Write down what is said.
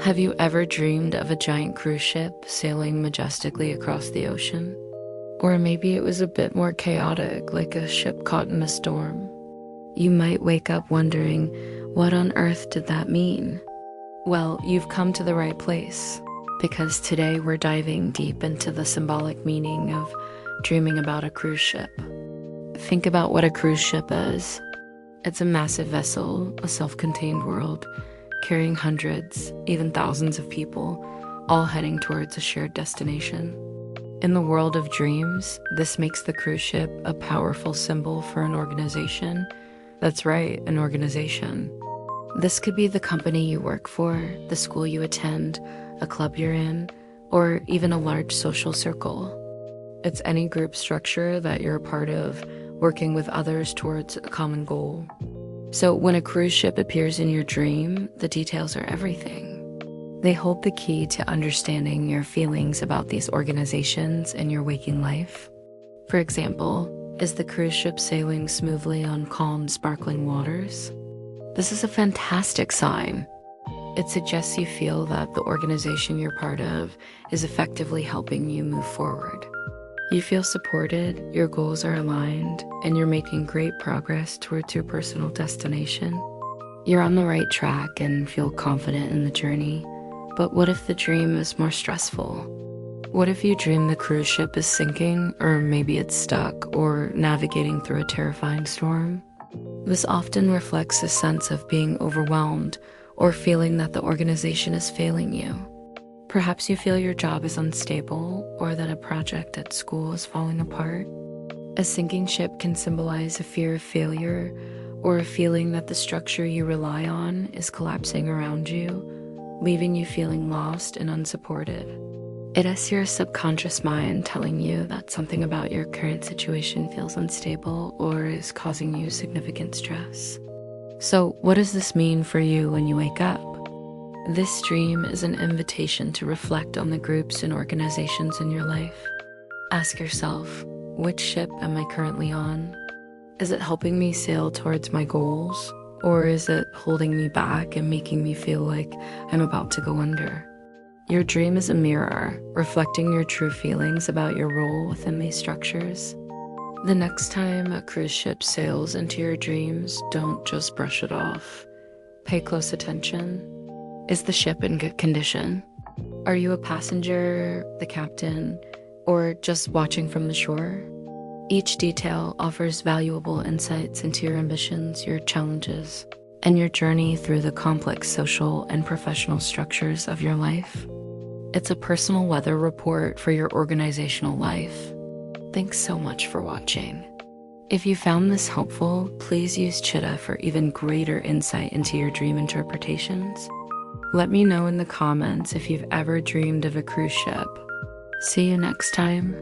Have you ever dreamed of a giant cruise ship sailing majestically across the ocean? Or maybe it was a bit more chaotic, like a ship caught in a storm. You might wake up wondering, what on earth did that mean? Well, you've come to the right place, because today we're diving deep into the symbolic meaning of dreaming about a cruise ship. Think about what a cruise ship is. It's a massive vessel, a self-contained world, carrying hundreds, even thousands of people, all heading towards a shared destination. In the world of dreams, this makes the cruise ship a powerful symbol for an organization. That's right, an organization. This could be the company you work for, the school you attend, a club you're in, or even a large social circle. It's any group structure that you're a part of, working with others towards a common goal. So when a cruise ship appears in your dream, the details are everything. They hold the key to understanding your feelings about these organizations in your waking life. For example, is the cruise ship sailing smoothly on calm, sparkling waters? This is a fantastic sign. It suggests you feel that the organization you're part of is effectively helping you move forward. You feel supported, your goals are aligned, and you're making great progress towards your personal destination. You're on the right track and feel confident in the journey. But what if the dream is more stressful? What if you dream the cruise ship is sinking, or maybe it's stuck, or navigating through a terrifying storm? This often reflects a sense of being overwhelmed or feeling that the organization is failing you. Perhaps you feel your job is unstable or that a project at school is falling apart. A sinking ship can symbolize a fear of failure or a feeling that the structure you rely on is collapsing around you, leaving you feeling lost and unsupported. It is your subconscious mind telling you that something about your current situation feels unstable or is causing you significant stress. So, what does this mean for you when you wake up? This dream is an invitation to reflect on the groups and organizations in your life. Ask yourself, which ship am I currently on? Is it helping me sail towards my goals? Or is it holding me back and making me feel like I'm about to go under? Your dream is a mirror, reflecting your true feelings about your role within these structures. The next time a cruise ship sails into your dreams, don't just brush it off. Pay close attention. Is the ship in good condition? Are you a passenger, the captain, or just watching from the shore? Each detail offers valuable insights into your ambitions, your challenges, and your journey through the complex social and professional structures of your life. It's a personal weather report for your organizational life. Thanks so much for watching. If you found this helpful, please use Chitta for even greater insight into your dream interpretations. Let me know in the comments if you've ever dreamed of a cruise ship. See you next time.